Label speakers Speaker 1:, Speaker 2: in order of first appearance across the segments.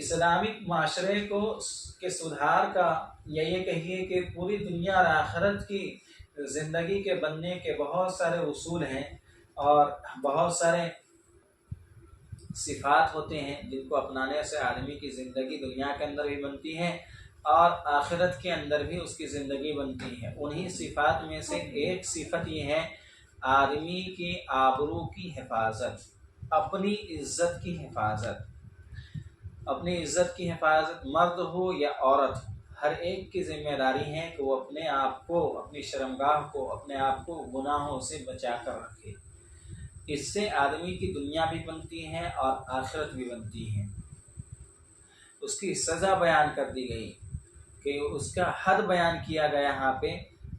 Speaker 1: Islamic माशरे को के सुधार का या ये कहिए कि पूरी दुनिया और आखिरत की ज़िंदगी के बनने के बहुत सारे उसूल हैं और बहुत सारे सिफात होते हैं जिनको अपनाने से आदमी की ज़िंदगी दुनिया के अंदर भी बनती है और आखिरत के अंदर भी उसकी ज़िंदगी बनती है। उन्हीं सिफात में से एक सिफत ये है आदमी की आबरू की हिफाजत, अपनी इज़्ज़त की हिफाजत। अपनी इज़्ज़त की हिफाजत मर्द हो या औरत, हर एक की ज़िम्मेदारी है कि वो अपने आप को, अपनी शर्मगाह को, अपने आप को गुनाहों से बचा कर रखे। इससे आदमी की दुनिया भी बनती है और आखिरत भी बनती है। उसकी सज़ा बयान कर दी गई कि उसका हद बयान किया गया यहाँ पे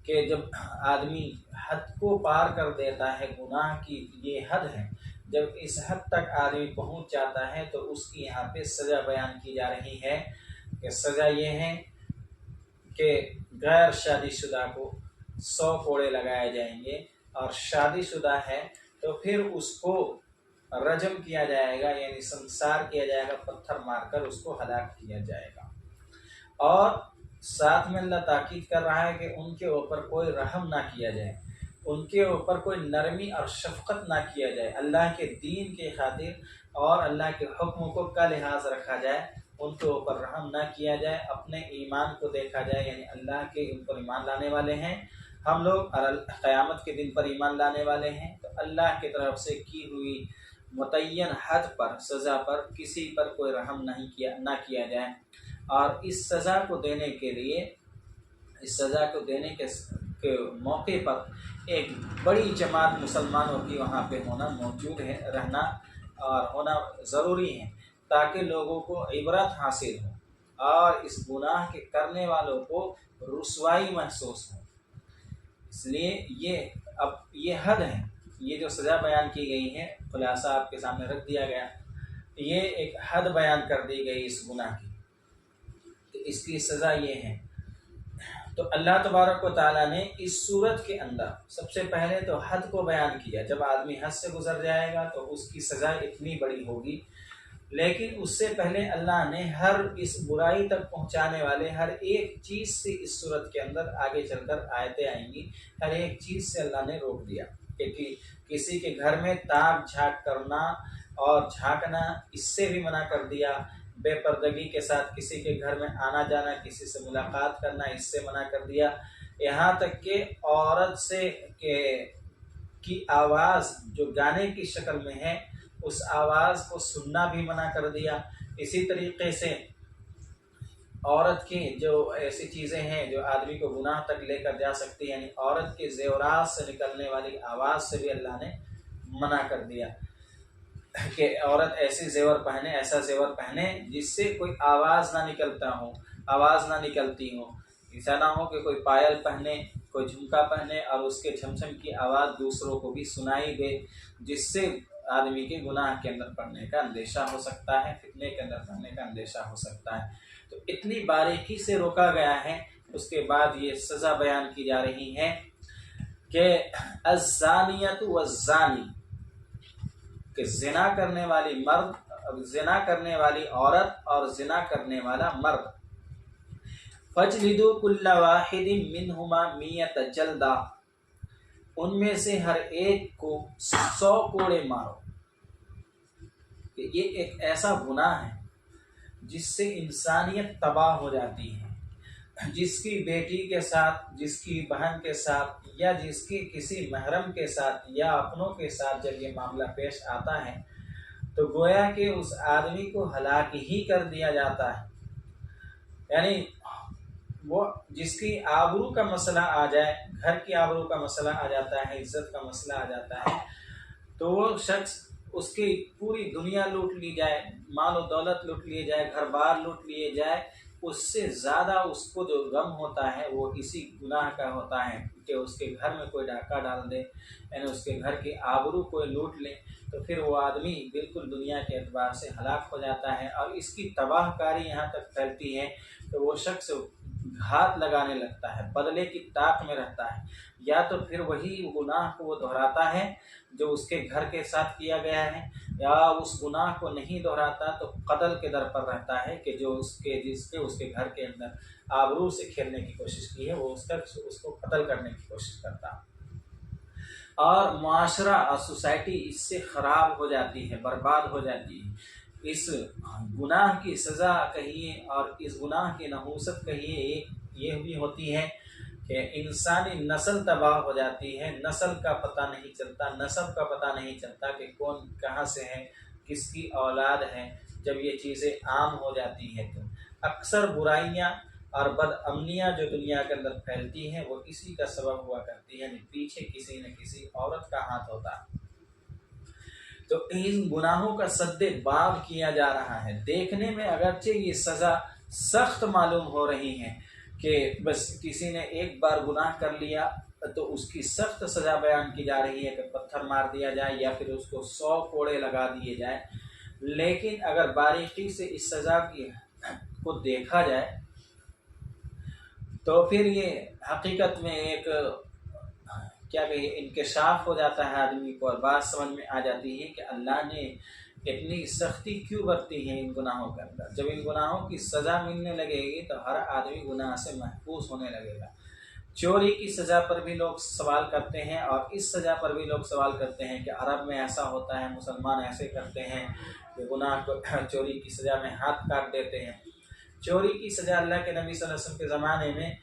Speaker 1: कि जब आदमी हद को पार कर देता है, गुनाह की ये हद है, जब इस हद तक आदमी पहुँच जाता है तो उसकी यहाँ पे सज़ा बयान की जा रही है कि सज़ा ये है कि गैर शादीशुदा को 100 कोड़े लगाए जाएंगे और शादीशुदा है तो फिर उसको रजम किया जाएगा, यानी संसार किया जाएगा, पत्थर मारकर उसको हलाक किया जाएगा। और साथ में अल्लाह ताकीद कर रहा है कि उनके ऊपर कोई रहम ना किया जाए, उनके ऊपर कोई नरमी और शफ़क़त ना किया जाए। अल्लाह के दीन के खातिर और अल्लाह के हुक्म को का लिहाज रखा जाए, उनके ऊपर रहम ना किया जाए। अपने ईमान को देखा जाए, यानी अल्लाह के उन पर ईमान लाने वाले हैं हम लोग और क़यामत के दिन पर ईमान लाने वाले हैं, तो अल्लाह की तरफ से की हुई मुतय्यन हद पर, सज़ा पर किसी पर कोई रहम ना किया जाए। और इस सज़ा को देने के लिए, इस सज़ा को देने के मौके पर एक बड़ी जमात मुसलमानों की वहाँ पे होना मौजूद है, रहना और होना ज़रूरी है ताकि लोगों को इबरत हासिल हो और इस गुनाह के करने वालों को रुसवाई महसूस हो। इसलिए ये हद है, ये जो सज़ा बयान की गई है, खुलासा आपके सामने रख दिया गया। ये एक हद बयान कर दी गई इस गुनाह की, तो इसकी सज़ा ये है। तो अल्लाह तबारक व तआला ने इस सूरत के अंदर सबसे पहले तो हद को बयान किया। जब आदमी हद से गुज़र जाएगा तो उसकी सज़ा इतनी बड़ी होगी, लेकिन उससे पहले अल्लाह ने हर इस बुराई तक पहुंचाने वाले हर एक चीज़ से, इस सूरत के अंदर आगे चलकर आयतें आएंगी, हर एक चीज़ से अल्लाह ने रोक दिया कि किसी के घर में ताक झाँक करना और झाँकना, इससे भी मना कर दिया। बेपर्दगी के साथ किसी के घर में आना जाना, किसी से मुलाकात करना, इससे मना कर दिया। यहाँ तक कि औरत से की आवाज़ जो गाने की शक्ल में है, उस आवाज़ को सुनना भी मना कर दिया। इसी तरीके से औरत की जो ऐसी चीज़ें हैं जो आदमी को गुनाह तक लेकर जा सकती हैं, यानी औरत के ज़ेवरात से निकलने वाली आवाज़ से भी अल्लाह ने मना कर दिया कि औरत ऐसे ज़ेवर पहने, ऐसा ज़ेवर पहने जिससे कोई आवाज़ ना निकलता हो, आवाज़ ना निकलती हो। ऐसा ना हो कि कोई पायल पहने, कोई झुमका पहने और उसके झमझम की आवाज़ दूसरों को भी सुनाई दे, जिससे आदमी के गुनाह के अंदर पड़ने का अंदेशा हो सकता है, फितने के अंदर पड़ने का अंदेशा हो सकता है। तो इतनी बारीकी से रोका गया है। उसके बाद ये सज़ा बयान की जा रही है कि अज़्ज़ानियतु वज़्ज़ानी, कि ज़िना करने वाली मर्द, ज़िना करने वाली औरत और ज़िना करने वाला मर्द, फजलिदु कुल्ला वाहिदिन मिनहुमा मियत जल्दा, उनमें से हर एक को 100 कोड़े मारो। ये एक ऐसा गुनाह है जिससे इंसानियत तबाह हो जाती है। जिसकी बेटी के साथ, जिसकी बहन के साथ या जिसकी किसी महरम के साथ या अपनों के साथ जब ये मामला पेश आता है तो गोया कि उस आदमी को हलाक ही कर दिया जाता है। यानी वो जिसकी आबरू का मसला आ जाए, घर की आबरू का मसला आ जाता है, इज़्ज़त का मसला आ जाता है, तो वो शख्स, उसकी पूरी दुनिया लूट ली जाए, माल और दौलत लूट लिए जाए, घर बार लूट लिए जाए, उससे ज़्यादा उसको जो गम होता है वो इसी गुनाह का होता है कि उसके घर में कोई डाका डाल दे, यानी उसके घर की आबरू कोई लूट ले, तो फिर वो आदमी बिल्कुल दुनिया के एतबार से हलाक हो जाता है। और इसकी तबाहकारी यहाँ तक फैलती है तो वो शख्स घात लगाने लगता है, बदले की ताक में रहता है, या तो फिर वही गुनाह को वो दोहराता है जो उसके घर के साथ किया गया है, या उस गुनाह को नहीं दोहराता तो कत्ल के दर पर रहता है कि जो जिसके उसके घर के अंदर आबरू से खेलने की कोशिश की है वो उसको कत्ल करने की कोशिश करता। और माशरा और सोसाइटी इससे ख़राब हो जाती है, बर्बाद हो जाती है। इस गुनाह की सज़ा कहिए और इस गुनाह की नहूसत कहिए, एक ये भी होती है कि इंसानी नस्ल तबाह हो जाती है, नस्ल का पता नहीं चलता, नस्ब का पता नहीं चलता कि कौन कहाँ से है, किसकी औलाद है। जब ये चीज़ें आम हो जाती हैं तो अक्सर बुराइयाँ और बदअमनियाँ जो दुनिया के अंदर फैलती हैं वो इसी का सबब हुआ करती है, यानी पीछे किसी न किसी औरत का हाथ होता। तो इन गुनाहों का सद्दे बाब किया जा रहा है। देखने में अगरचे ये सज़ा सख्त मालूम हो रही है कि बस किसी ने एक बार गुनाह कर लिया तो उसकी सख्त सज़ा बयान की जा रही है कि पत्थर मार दिया जाए या फिर उसको 100 कोड़े लगा दिए जाए। लेकिन अगर बारीकी से इस सज़ा को देखा जाए तो फिर ये हकीकत में एक क्या कहिए इंकशाफ हो जाता है आदमी को, और बात समझ में आ जाती है कि अल्लाह ने इतनी सख्ती क्यों बरती है इन गुनाहों के अंदर। जब इन गुनाहों की सज़ा मिलने लगेगी तो हर आदमी गुनाह से महफूज होने लगेगा। चोरी की सज़ा पर भी लोग सवाल करते हैं और इस सज़ा पर भी लोग सवाल करते हैं कि अरब में ऐसा होता है, मुसलमान ऐसे करते हैं कि गुनाह को चोरी की सज़ा में हाथ काट देते हैं। चोरी की सज़ा अल्लाह के नबी सल्लल्लाहु अलैहि वसल्लम के ज़माने में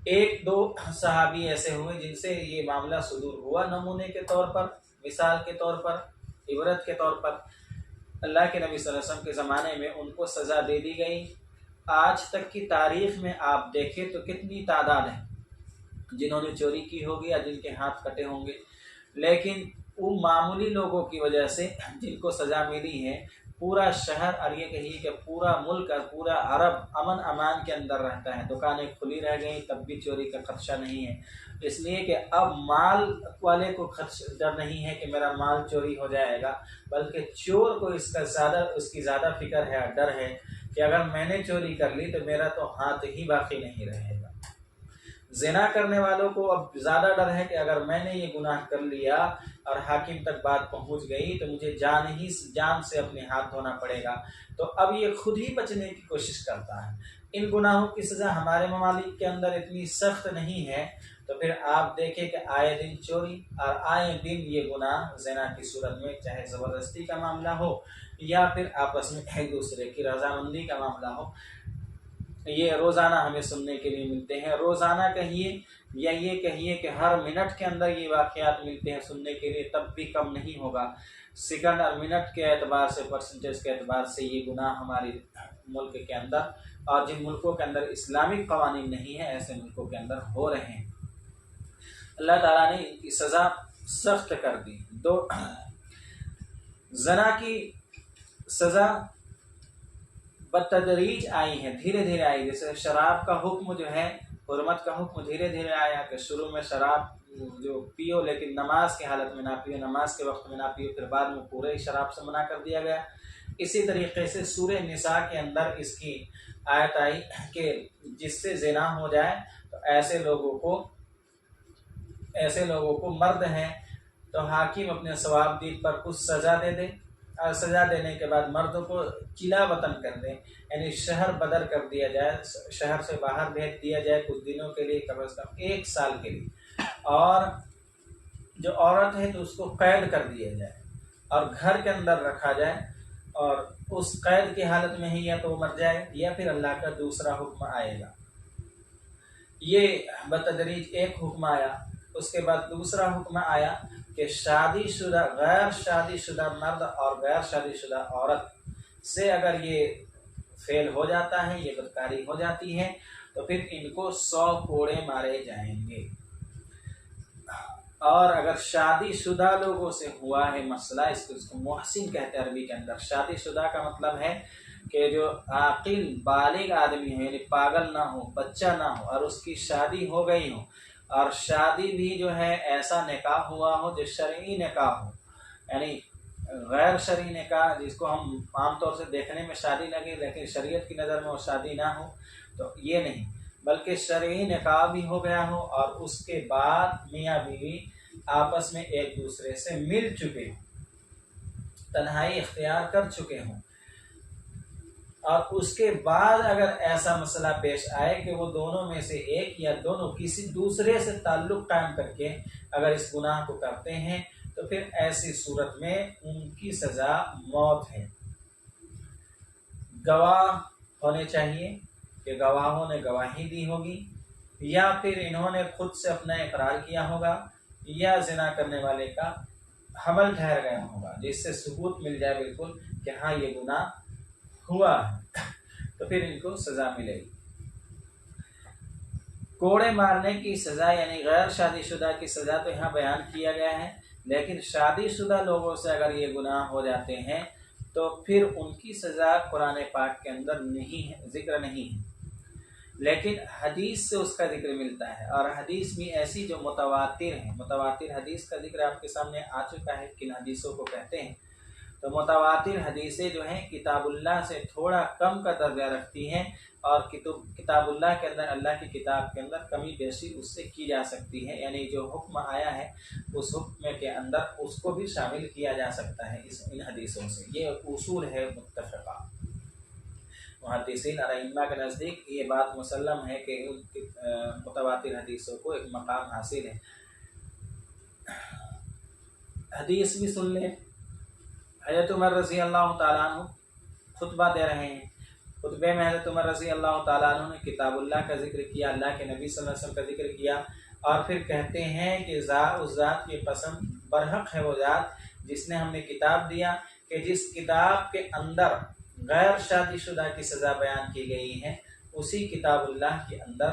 Speaker 1: एक दो सहाबी ऐसे हुए जिनसे ये मामला सुदूर हुआ, नमूने के तौर पर, मिसाल के तौर पर, इबरत के तौर पर। अल्लाह के नबी सल्लल्लाहु अलैहि वसल्लम के ज़माने में उनको सज़ा दे दी गई। आज तक की तारीख़ में आप देखें तो कितनी तादाद है जिन्होंने चोरी की होगी या जिनके हाथ कटे होंगे, लेकिन वो मामूली लोगों की वजह से जिनको सज़ा मिली है, पूरा शहर और ये कहिए कि पूरा मुल्क और पूरा अरब अमन अमान के अंदर रहता है। दुकानें खुली रह गई तब भी चोरी का खदशा नहीं है, इसलिए कि अब माल वाले को डर नहीं है कि मेरा माल चोरी हो जाएगा, बल्कि चोर को उसकी ज़्यादा फिक्र है, डर है कि अगर मैंने चोरी कर ली तो मेरा तो हाथ ही बाकी नहीं रहेगा। ज़िना करने वालों को अब ज़्यादा डर है कि अगर मैंने ये गुनाह कर लिया और हाकिम तक बात पहुंच गई तो मुझे जान से अपने हाथ धोना पड़ेगा। तो अब ये खुद ही बचने की कोशिश करता है। इन गुनाहों की सज़ा हमारे ममालिक के अंदर इतनी सख्त नहीं है, तो फिर आप देखें कि आए दिन चोरी और आए दिन ये गुनाह ज़िना की सूरत में, चाहे ज़बरदस्ती का मामला हो या फिर आपस में एक दूसरे की रजामंदी का मामला हो, ये रोज़ाना हमें सुनने के लिए मिलते हैं। रोज़ाना कहिए या ये कहिए कि हर मिनट के अंदर ये वाक़यात मिलते हैं सुनने के लिए, तब भी कम नहीं होगा। सेकंड और मिनट के एतबार से, परसेंटेज के एतबार से ये गुनाह हमारे मुल्क के अंदर और जिन मुल्कों के अंदर इस्लामिक कवानीन नहीं है ऐसे मुल्कों के अंदर हो रहे हैं। अल्लाह ताला ने इनकी सज़ा सख्त कर दी। दो, ज़ना की सज़ा बतदरीज आई है, धीरे धीरे आई। जैसे शराब का हुक्म जो है, हुर्मत का हुक्म धीरे धीरे आया कि शुरू में शराब जो पियो लेकिन नमाज की हालत में ना पियो, नमाज के वक्त में ना पियो, फिर बाद में पूरे ही शराब से मना कर दिया गया। इसी तरीके से सूरह निसा के अंदर इसकी आयत आई कि जिससे ज़िना हो जाए तो ऐसे लोगों को मर्द हैं तो हाकिम अपने सवाबदीद पर कुछ सज़ा दे दे, और सज़ा देने के बाद मर्द को चिला वतन कर दें, यानी शहर बदर कर दिया जाए, शहर से बाहर भेज दिया जाए कुछ दिनों के लिए, कम से कम 1 साल के लिए। और जो औरत है तो उसको कैद कर दिया जाए और घर के अंदर रखा जाए, और उस कैद की हालत में ही या तो मर जाए या फिर अल्लाह का दूसरा हुक्म आएगा। ये बतदरीज एक हुक्म आया। उसके बाद दूसरा हुक्म आया कि शादीशुदा, गैर शादीशुदा मर्द और गैर शादीशुदा औरत से अगर ये फेल हो जाता है, ये बदकारी हो जाती है, तो फिर इनको 100 कोड़े मारे जाएंगे। और अगर शादीशुदा लोगों से हुआ है मसला, इसको मुहसिन कहते हैं अरबी के अंदर। शादीशुदा का मतलब है कि जो आकिल बालिग आदमी हो, यानी पागल ना हो, बच्चा ना हो, और उसकी शादी हो गई हो, और शादी भी जो है ऐसा निकाह हुआ हो जो शरई निकाह हो, यानी गैर शरई निकाह जिसको हम आमतौर से देखने में शादी लगे लेकिन शरीयत की नज़र में वो शादी ना हो, तो ये नहीं, बल्कि शरई निकाह भी हो गया हो और उसके बाद मियाँ बीवी आपस में एक दूसरे से मिल चुके हो, तन्हाई इख्तियार कर चुके हों और उसके बाद अगर ऐसा मसला पेश आए कि वो दोनों में से एक या दोनों किसी दूसरे से ताल्लुक़ कायम करके अगर इस गुनाह को करते हैं तो फिर ऐसी सूरत में उनकी सज़ा मौत है। गवाह होने चाहिए कि गवाहों ने गवाही दी होगी या फिर इन्होंने खुद से अपना इकरार किया होगा या ज़िना करने वाले का हमल ठहर गया होगा जिससे सबूत मिल जाए बिल्कुल कि हाँ ये गुनाह हुआ है, तो फिर इनको सज़ा मिलेगी। कोड़े मारने की सज़ा यानी गैर शादीशुदा की सज़ा तो यहाँ बयान किया गया है, लेकिन शादीशुदा लोगों से अगर ये गुनाह हो जाते हैं तो फिर उनकी सज़ा कुरान पाक के अंदर नहीं है, ज़िक्र नहीं है, लेकिन हदीस से उसका ज़िक्र मिलता है। और हदीस भी ऐसी जो मुतवातिर है, मुतवातिर हदीस का ज़िक्र आपके सामने आ चुका है किन हदीसों को कहते हैं। तो मुतवातिर हदीसें जो हैं किताबुल्लाह से थोड़ा कम का दर्जा रखती हैं और किताबुल्लाह के अंदर, अल्लाह की किताब के अंदर कमी बेशी उससे की जा सकती है, यानी जो हुक्म आया है उस हुक्म के अंदर उसको भी शामिल किया जा सकता है इन हदीसों से। ये उसूल है मुत्तफ़क़ा। मुहद्दिसीन और अइम्मा के नज़दीक ये बात मुसल्लम है कि मुतवातिर हदीसों को एक मकाम हासिल है। हदीस भी सुन लें। हज़रत उमर रज़ी अल्लाह ताला अन्हु खुतबा दे रहे हैं। खुतबे में हज़रत उमर रज़ी अल्लाह ताला अन्हु ने किताबुल्लाह का ज़िक्र किया, अल्लाह के नबी सल्लल्लाहु अलैहि वसल्लम का ज़िक्र किया और फिर कहते हैं कि उस ज़ात की कसम, बरहक है वो ज़ात जिसने हमें किताब दिया कि जिस किताब के अंदर गैर शादीशुदा की सज़ा बयान की गई है उसी किताबुल्लाह के अंदर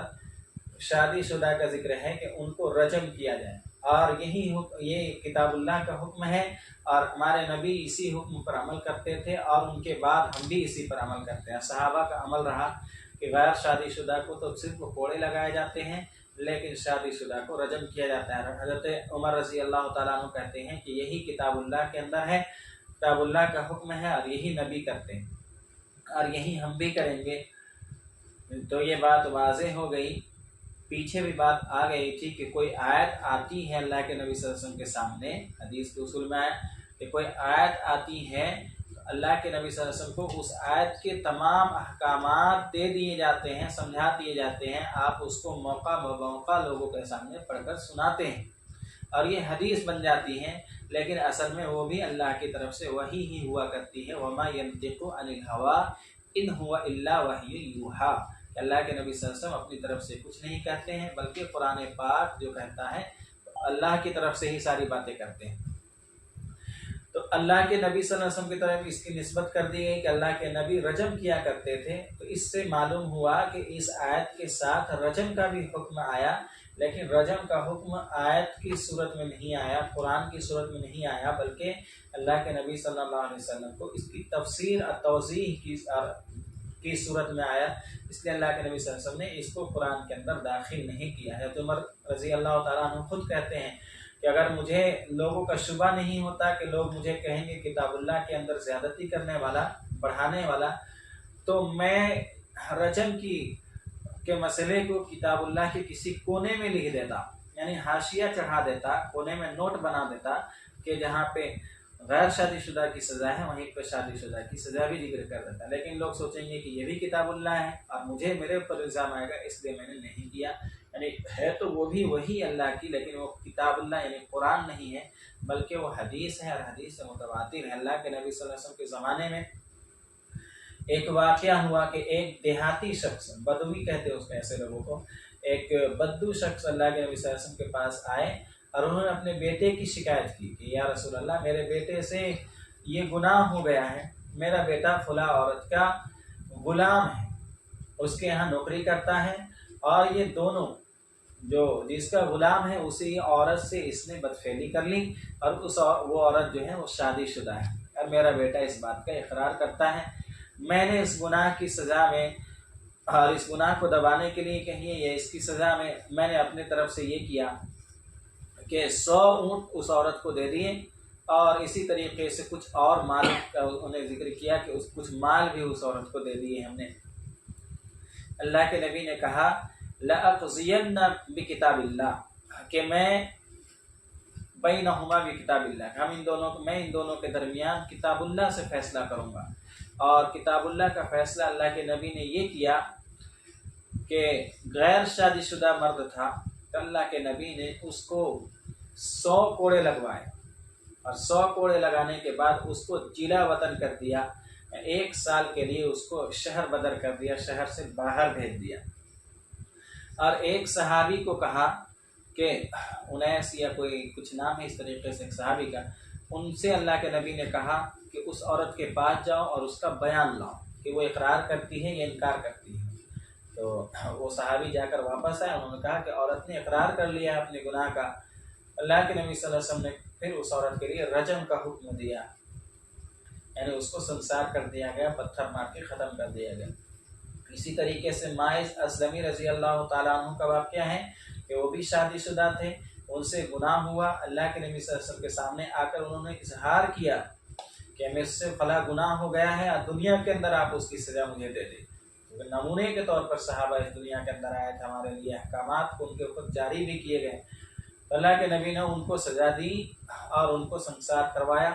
Speaker 1: शादीशुदा का ज़िक्र है कि उनको रजम किया जाए। और ये किताबुल्लाह का हुक्म है और हमारे नबी इसी हुक्म पर अमल करते थे और उनके बाद हम भी इसी पर अमल करते हैं। सहाबा का अमल रहा कि गैर शादीशुदा को तो सिर्फ कोड़े लगाए जाते हैं, लेकिन शादीशुदा को रजम किया जाता है। हज़रत उमर रज़ी अल्लाह ताला अन्हु कहते हैं कि यही किताबुल्लाह के अंदर है, किताबुल्लाह का हुक्म है और यही नबी करते हैं और यही हम भी करेंगे। तो ये बात वाज़ेह हो गई। पीछे भी बात आ गई थी कि कोई आयत आती है अल्लाह के नबी सल्लल्लाहु अलैहि वसल्लम के सामने, हदीस के उसूल में आया कि कोई आयत आती है तो अल्लाह के नबी सल्लल्लाहु अलैहि वसल्लम को उस आयत के तमाम अहकामात दे दिए जाते हैं, समझा दिए जाते हैं। आप उसको मौका ब मौका लोगों के सामने पढ़कर सुनाते हैं और ये हदीस बन जाती हैं, लेकिन असल में वो भी अल्लाह की तरफ से वही ही हुआ करती है। वमा यंतिकु अनिल हवा इन हुवा इल्ला वह्यु यूहा। अल्लाह के नबी सल्लल्लाहु अलैहि वसल्लम अपनी तरफ से कुछ नहीं कहते हैं, बल्कि कुरान पाक जो कहता है तो अल्लाह की तरफ से ही सारी बातें करते हैं। तो अल्लाह के नबी सल्लल्लाहु अलैहि वसल्लम की तरफ इसकी निस्बत कर दी गई कि अल्लाह के नबी रजम किया करते थे। तो इससे मालूम हुआ कि इस आयत के साथ रजम का भी हुक्म आया, लेकिन रजम का हुक्म आयत की सूरत में नहीं आया, कुरान की सूरत में नहीं आया, बल्कि अल्लाह के नबी सल्लल्लाहु अलैहि वसल्लम को इसकी तफसीर और तौज़ीह की सूरत में आया। इसलिए अल्लाह के नबी सल्लल्लाहु अलैहि वसल्लम ने इसको कुरान के अंदर दाखिल नहीं किया है। तो उमर रज़ी अल्लाह ताला अन्हु खुद कहते हैं कि अगर मुझे लोगों का शुबा नहीं होता कि लोग मुझे कहेंगे किताबुल्लाह के अंदर ज़्यादती करने वाला, बढ़ाने वाला, तो मैं रजम के मसले को किताबुल्लाह के किसी कोने में लिख देता, यानी हाशिया चढ़ा देता, कोने में नोट बना देता कि जहाँ पे गैर शादीशुदा की सज़ा है वहीं पर शादीशुदा की सज़ा भी जिक्र कर देता। लेकिन लोग सोचेंगे कि ये भी किताबुल्लाह है और मुझे मेरे ऊपर इल्ज़ाम आएगा, इसलिए मैंने नहीं किया। यानी है तो वो भी वही अल्लाह की, लेकिन वो किताबुल्लाह यानी कुरान नहीं है, बल्कि वो हदीस है और हदीस से मुतवातिर है। अल्लाह के नबी सल्लल्लाहु अलैहि वसल्लम के ज़माने में एक वाक़या हुआ कि एक देहाती शख्स, बदवी कहते हैं उसमें ऐसे लोगों को, एक बद्दू शख्स अल्लाह के नबी सल्लल्लाहु अलैहि वसल्लम के पास आए और उन्होंने अपने बेटे की शिकायत की कि या रसूल अल्लाह, मेरे बेटे से ये गुनाह हो गया है, मेरा बेटा फला औरत का गुलाम है, उसके यहाँ नौकरी करता है और ये दोनों जो जिसका गुलाम है उसी औरत से इसने बदफेली कर ली और वो औरत जो है वो शादीशुदा है और मेरा बेटा इस बात का इकरार करता है। मैंने इस गुनाह की सज़ा में और इस गुनाह को दबाने के लिए कहिए या इसकी सज़ा में मैंने अपने तरफ से ये किया कि 100 ऊँट उस औरत को दे दिए और इसी तरीके से कुछ और माल का उन्हें जिक्र किया कि कुछ माल भी उस औरत को दे दिए हमने। अल्लाह के नबी ने कहा लअक़ज़ियन्न बिकिताबिल्लाह, कि मैं बैनहुमा बि किताबिल्लाह, मैं इन दोनों के दरमियान किताबुल्लाह से फैसला करूँगा। और किताबुल्लाह का फैसला अल्लाह के नबी ने ये किया कि गैर शादीशुदा मर्द था तो अल्लाह के नबी ने उसको 100 कोड़े लगवाए, और 100 कोड़े लगाने के बाद उसको जिला वतन कर दिया, 1 साल के लिए उसको शहर बदर कर दिया, शहर से बाहर भेज दिया। और एक सहाबी को कहा कि उनैस या कोई कुछ नाम है इस तरीके से एक सहाबी का, उनसे अल्लाह के नबी ने कहा कि उस औरत के पास जाओ और उसका बयान लाओ कि वो इकरार करती है या इनकार करती है। तो वो सहाबी जाकर वापस आए, उन्होंने कहा कि औरत ने इकरार कर लिया अपने गुनाह का। अल्लाह के नबी सल्लल्लाहु अलैहि वसल्लम ने फिर उस औरत के लिए रजम का हुक्म दिया, यानी उसको संसार कर दिया गया, पत्थर मार के ख़त्म कर दिया गया। इसी तरीके से माइस असलमी रज़ी अल्लाह ताला अन्हु का वाक़या है कि वो भी शादीशुदा थे, उनसे गुनाह हुआ। अल्लाह के नबी सल्लल्लाहु अलैहि वसल्लम के सामने आकर उन्होंने इजहार किया कि मुझसे फला गुनाह हो गया है और दुनिया के अंदर आप उसकी सज़ा मुझे दे दें। तो नमूने के तौर पर सहाबा इस दुनिया के अंदर आए थे, हमारे लिए अहकामात को उनके ऊपर जारी भी किए गए। तो अल्लाह के नबी ने उनको सज़ा दी और उनको संसार करवाया।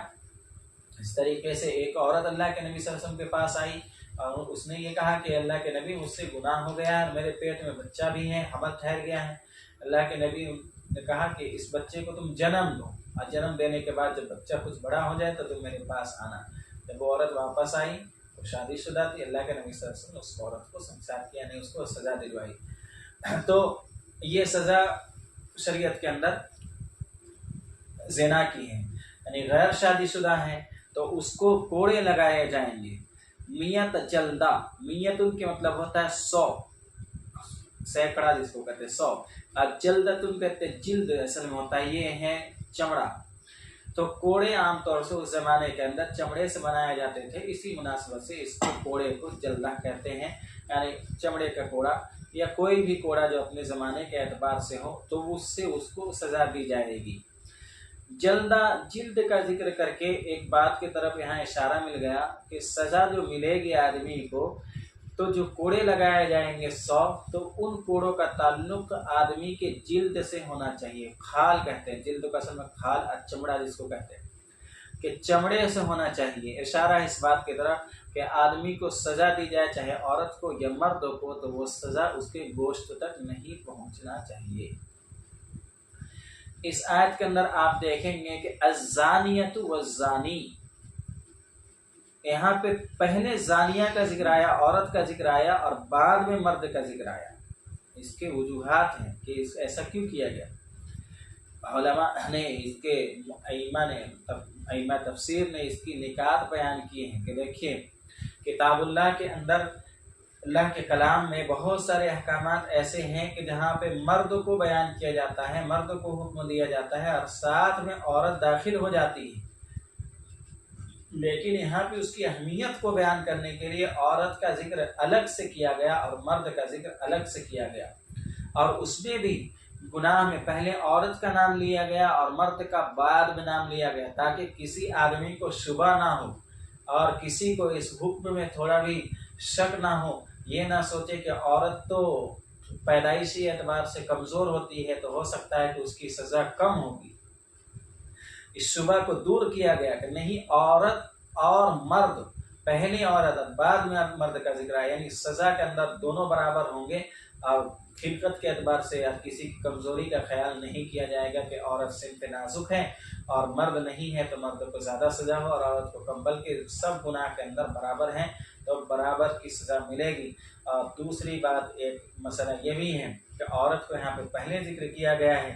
Speaker 1: इस तरीके से एक औरत अल्लाह के नबी सल्लल्लाहु अलैहि वसल्लम के पास आई और उसने ये कहा कि अल्लाह के नबी मुझसे गुनाह हो गया है, मेरे पेट में बच्चा भी है, हमल ठहर गया है। अल्लाह के नबी ने कहा कि इस बच्चे को तुम जन्म दो और जन्म देने के बाद जब बच्चा कुछ बड़ा हो जाए तो तुम मेरे पास आना। जब वो औरत वापस आई तो शादीशुदा थी, अल्लाह के नबी सल्लल्लाहु अलैहि वसल्लम ने उस औरत को संसार किया, नहीं उसको सज़ा दिलवाई। तो ये सज़ा शरीयत के अंदर ज़िना की है, यानी गैर शादीशुदा है तो उसको कोड़े लगाए जाएंगे। मियत जल्दा, मियतुन के मतलब होता है 100, सैकड़ा जिसको कहते हैं 100, और जल्दतुन कहते हैं जिल्द, असल में होता है ये है चमड़ा। तो कोड़े आमतौर से उस जमाने के अंदर चमड़े से बनाए जाते थे, इसी मुनासिबत से इसको कोड़े को जल्दा कहते हैं, यानी चमड़े का कोड़ा या कोई भी कोड़ा जो अपने ज़माने के एतबार से हो तो उससे उसको सज़ा दी जाएगी। जल्दा जिल्द का जिक्र करके एक बात की तरफ यहाँ इशारा मिल गया कि सज़ा जो मिलेगी आदमी को, तो जो कोड़े लगाए जाएंगे 100, तो उन कोड़ों का ताल्लुक आदमी के जिल्द से होना चाहिए। खाल कहते हैं, जिल्द का असल में खाल और चमड़ा जिसको कहते हैं कि चमड़े से होना चाहिए। इशारा इस बात की तरफ कि आदमी को सज़ा दी जाए, चाहे औरत को या मर्द को, तो वो सज़ा उसके गोश्त तक नहीं पहुँचना चाहिए। इस आयत के अंदर आप देखेंगे कि अज़्ज़ानियतु वज़्ज़ानी, यहाँ पे पहले जानिया का जिक्र आया, औरत का जिक्र आया और बाद में मर्द का जिक्र आया। इसके वजूहात हैं कि ऐसा क्यों किया गया। उलमा ने इसके अइमा तफसीर ने इसकी निकात बयान किए हैं कि देखिए किताबुल्लाह के अंदर अल्लाह के कलाम में बहुत सारे अहकामात ऐसे हैं कि जहाँ पे मर्द को बयान किया जाता है, मर्द को हुक्म दिया जाता है और साथ में औरत दाखिल हो जाती है, लेकिन यहाँ पे उसकी अहमियत को बयान करने के लिए औरत का जिक्र अलग से किया गया और मर्द का जिक्र अलग से किया गया। और उसमें भी गुनाह में पहले औरत का नाम लिया गया और मर्द का बाद में नाम लिया गया, ताकि किसी आदमी को शुबा ना हो और किसी को इस हुक्म में थोड़ा भी शक ना हो, ये ना सोचे कि औरत तो पैदाइशी एतबार से कमज़ोर होती है तो हो सकता है कि उसकी सज़ा कम होगी। इस शुबा को दूर किया गया कि नहीं, औरत और मर्द, पहले औरत बाद में मर्द का जिक्र है, यानी सज़ा के अंदर दोनों बराबर होंगे और खिलकत के एतबार से या किसी की कमज़ोरी का ख्याल नहीं किया जाएगा कि औरत सिंफ नाजुक है और मर्द नहीं है तो मर्द को ज़्यादा सज़ा हो और औरत को कम, बल्कि सब गुनाह के अंदर बराबर हैं तो बराबर की सज़ा मिलेगी। और दूसरी बात एक मसला ये भी है कि औरत को यहाँ पे पहले जिक्र किया गया है,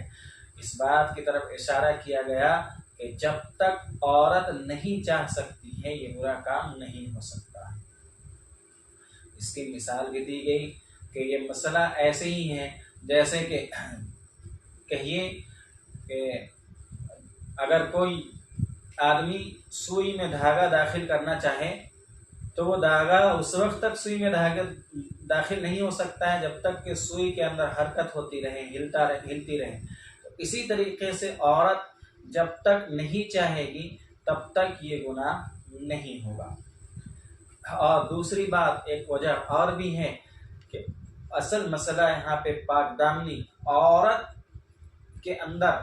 Speaker 1: इस बात की तरफ इशारा किया गया कि जब तक औरत नहीं चाह सकती है ये बुरा काम नहीं हो सकता। इसकी मिसाल भी दी गई कि ये मसला ऐसे ही है जैसे कि कहिए कि अगर कोई आदमी सुई में धागा दाखिल करना चाहे तो वो धागा उस वक्त तक सुई में धागा दाखिल नहीं हो सकता है जब तक कि सुई के अंदर हरकत होती रहे, हिलती रहे। तो इसी तरीके से औरत जब तक नहीं चाहेगी तब तक ये गुनाह नहीं होगा। और दूसरी बात एक वजह और भी है कि असल मसला यहाँ पे पाकदामनी, औरत के अंदर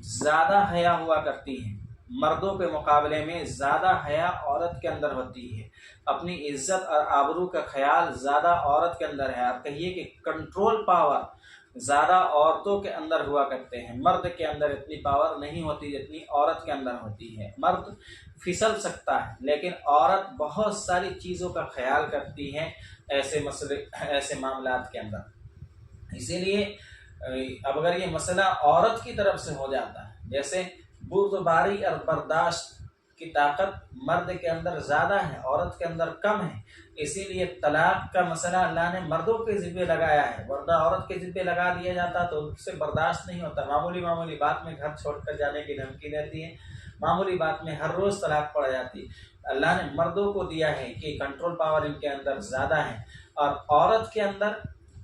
Speaker 1: ज़्यादा हया हुआ करती हैं, मर्दों के मुकाबले में ज़्यादा हया औरत के अंदर होती है। अपनी इज्जत और आबरू का ख्याल ज़्यादा औरत के अंदर है। आप कहिए कि कंट्रोल पावर ज़्यादा औरतों के अंदर हुआ करते हैं। मर्द के अंदर इतनी पावर नहीं होती जितनी औरत के अंदर होती है। मर्द फिसल सकता है, लेकिन औरत बहुत सारी चीज़ों का ख्याल करती है ऐसे मसले, ऐसे मामलात के अंदर। इसीलिए अब अगर ये मसला औरत की तरफ से हो जाता है, जैसे बुर्दबारी और बर्दाश्त की ताकत मर्द के अंदर ज़्यादा है, औरत के अंदर कम है, इसीलिए तलाक का मसला अल्लाह ने मर्दों के ज़िम्मे लगाया है। वरना औरत के ज़िम्मे लगा दिया जाता तो उससे बर्दाश्त नहीं होता। मामूली बात में घर छोड़कर जाने की धमकी रहती है, मामूली बात में हर रोज़ तलाक पड़ जाती। अल्लाह ने मर्दों को दिया है कि कंट्रोल पावर इनके अंदर ज़्यादा है, और औरत के अंदर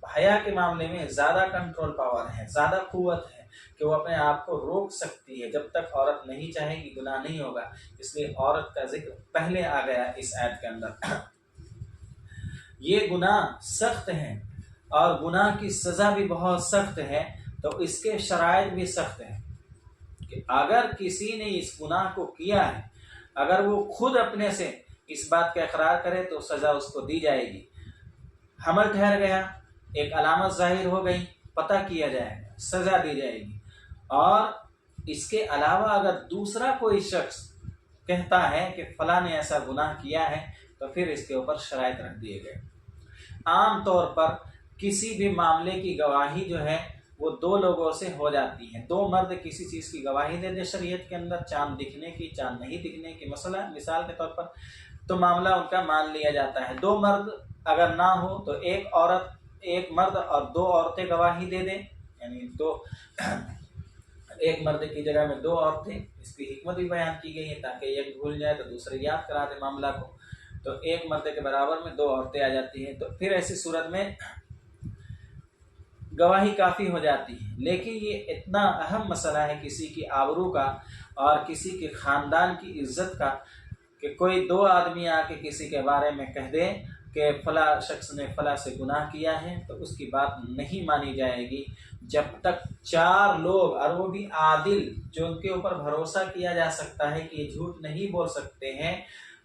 Speaker 1: हया के मामले में ज़्यादा कंट्रोल पावर है, ज़्यादा कुव्वत है कि वो अपने आप को रोक सकती है। जब तक औरत नहीं चाहेगी गुनाह नहीं होगा, इसलिए औरत का जिक्र पहले आ गया इस आयत के अंदर। ये गुनाह सख्त है और गुनाह की सज़ा भी बहुत सख्त है, तो इसके शराइत भी सख्त है कि अगर किसी ने इस गुनाह को किया है, अगर वो खुद अपने से इस बात का इकरार करे तो सज़ा उसको दी जाएगी। हमल ठहर गया, एक अलामत ज़ाहिर हो गई, पता किया जाएगा, सज़ा दी जाएगी। और इसके अलावा अगर दूसरा कोई शख्स कहता है कि फ़लाँ ने ऐसा गुनाह किया है, तो फिर इसके ऊपर शराइत रख दिए गए। आम तौर पर किसी भी मामले की गवाही जो है वो दो लोगों से हो जाती है। दो मर्द किसी चीज़ की गवाही दे दे शरीयत के अंदर, चांद दिखने की, चांद नहीं दिखने की, मसला मिसाल के तौर पर, तो मामला उनका मान लिया जाता है। दो मर्द अगर ना हो तो एक मर्द और दो औरतें गवाही दे दें, यानी दो एक मर्द की जगह में दो औरतें। इसकी हिकमत भी बयान की गई है ताकि एक भूल जाए तो दूसरे याद करा दे मामला को, तो एक मर्द के बराबर में दो औरतें आ जाती हैं। तो फिर ऐसी सूरत में गवाही काफ़ी हो जाती है। लेकिन ये इतना अहम मसला है किसी की आबरू का और किसी के ख़ानदान की इज्जत का कि कोई दो आदमी आके किसी के बारे में कह दे कि फ़ला शख्स ने फ़ला से गुनाह किया है, तो उसकी बात नहीं मानी जाएगी जब तक चार लोग, और वो भी आदिल, जो उनके ऊपर भरोसा किया जा सकता है कि ये झूठ नहीं बोल सकते हैं,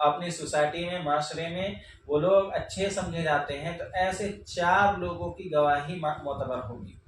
Speaker 1: अपनी सोसाइटी में, माशरे में वो लोग अच्छे समझे जाते हैं, तो ऐसे चार लोगों की गवाही मोतबर होगी।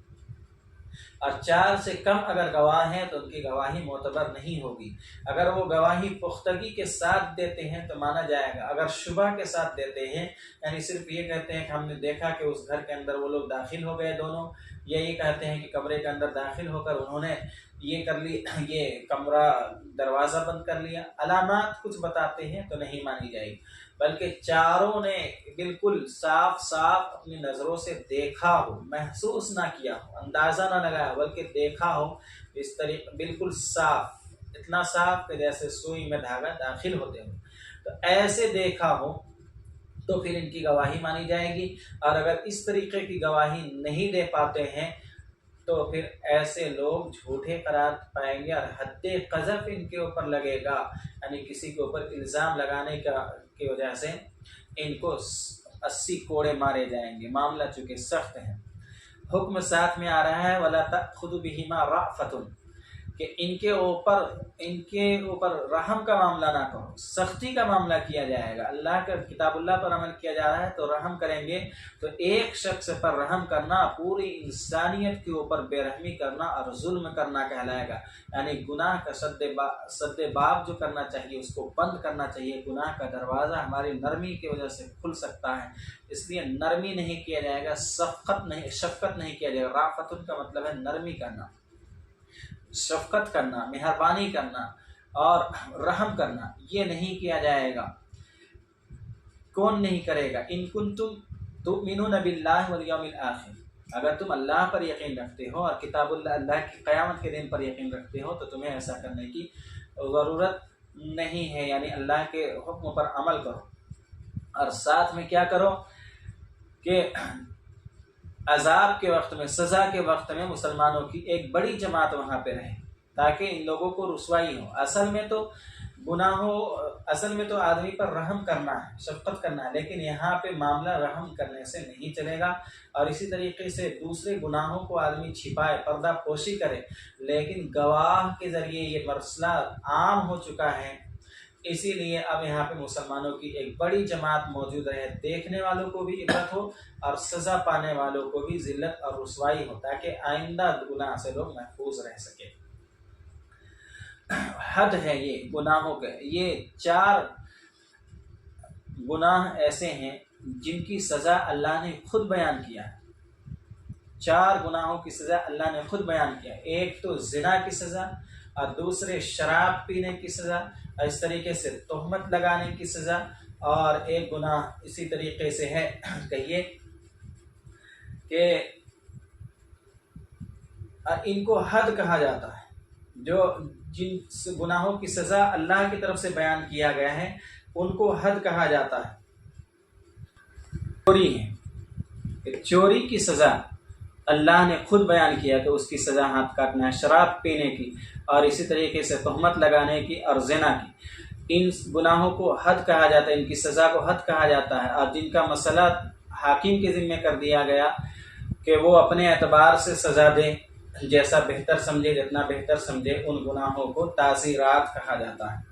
Speaker 1: और चार से कम अगर गवाह हैं तो उनकी गवाही मोतबर नहीं होगी। अगर वो गवाही पुख्तगी के साथ देते हैं तो माना जाएगा। अगर शुबा के साथ देते हैं, यानी सिर्फ ये कहते हैं कि हमने देखा कि उस घर के अंदर वो लोग दाखिल हो गए दोनों, या ये कहते हैं कि कमरे के अंदर दाखिल होकर उन्होंने ये कर ली, ये कमरा दरवाज़ा बंद कर लिया, अलामात कुछ बताते हैं, तो नहीं मानी जाएगी। बल्कि चारों ने बिल्कुल साफ साफ अपनी नज़रों से देखा हो, महसूस ना किया हो, अंदाज़ा ना लगाया, बल्कि देखा हो इस तरीके बिल्कुल साफ, इतना साफ कि जैसे सुई में धागा दाखिल होते हो, तो ऐसे देखा हो तो फिर इनकी गवाही मानी जाएगी। और अगर इस तरीके की गवाही नहीं दे पाते हैं तो फिर ऐसे लोग झूठे करार पाएंगे और हद्दे क़ज़फ़ इनके ऊपर लगेगा, यानी किसी के ऊपर इल्ज़ाम लगाने की वजह से इनको 80 कोड़े मारे जाएंगे। मामला चूँकि सख्त है, हुक्म साथ में आ रहा है वला तअख़ुज़ु बिहिमा रअफ़तुन, कि इनके ऊपर रहम का मामला ना करो, सख्ती का मामला किया जाएगा। अल्लाह का किताबुल्लाह पर अमल किया जा रहा है तो रहम करेंगे, तो एक शख्स पर रहम करना पूरी इंसानियत के ऊपर बेरहमी करना और जुल्म करना कहलाएगा। यानी गुनाह का सद्दे बाब जो करना चाहिए उसको बंद करना चाहिए। गुनाह का दरवाज़ा हमारी नरमी की वजह से खुल सकता है, इसलिए नरमी नहीं किया जाएगा, शफ़क़त नहीं किया जाएगा। राफ़तुन का मतलब है नरमी करना, शफ़क़त करना, मेहरबानी करना और रहम करना, ये नहीं किया जाएगा। कौन नहीं करेगा? इन कुंतुम तुमिनून बिल्लाहि वल यौमिल आखिर, अगर तुम अल्लाह पर यकीन रखते हो और किताबुल्लाह, अल्लाह की क़यामत के दिन पर यकीन रखते हो, तो तुम्हें ऐसा करने की ज़रूरत नहीं है। यानी अल्लाह के हुक्म पर अमल करो और साथ में क्या करो कि अजाब के वक्त में, सज़ा के वक्त में मुसलमानों की एक बड़ी जमात वहाँ पे रहे ताकि इन लोगों को रुसवाई हो। असल में तो गुनाहों, असल में तो आदमी पर रहम करना है, शफकत करना है, लेकिन यहाँ पे मामला रहम करने से नहीं चलेगा। और इसी तरीके से दूसरे गुनाहों को आदमी छिपाए, पर्दा पोशी करे, लेकिन गवाह के ज़रिए ये मसला आम हो चुका है। इसीलिए अब यहाँ पे मुसलमानों की एक बड़ी जमात मौजूद रहे, देखने वालों को भी इबरत हो और सज़ा पाने वालों को भी ज़िल्लत और रुसवाई हो, ताकि आइंदा गुनाह से लोग महफूज रह सके। हद है ये गुनाहों के। ये 4 गुनाह ऐसे हैं जिनकी सज़ा अल्लाह ने खुद बयान किया है। 4 गुनाहों की सज़ा अल्लाह ने खुद बयान किया। एक तो ज़िना की सज़ा, और दूसरे शराब पीने की सज़ा, और इस तरीके से तोहमत लगाने की सज़ा, और एक गुनाह इसी तरीके से है कहिए कि इनको हद कहा जाता है। जो जिन गुनाहों की सज़ा अल्लाह की तरफ से बयान किया गया है उनको हद कहा जाता है। चोरी है, चोरी की सज़ा अल्लाह ने खुद बयान किया कि उसकी सज़ा हाथ काटना है। शराब पीने की, और इसी तरीके से तोहमत लगाने की और ज़िना की, इन गुनाहों को हद कहा जाता है, इनकी सज़ा को हद कहा जाता है। और जिनका मसला हाकिम के ज़िम्मे कर दिया गया कि वो अपने एतबार से सज़ा दे, जैसा बेहतर समझे, जितना बेहतर समझे, उन गुनाहों को ताज़ीरात कहा जाता है।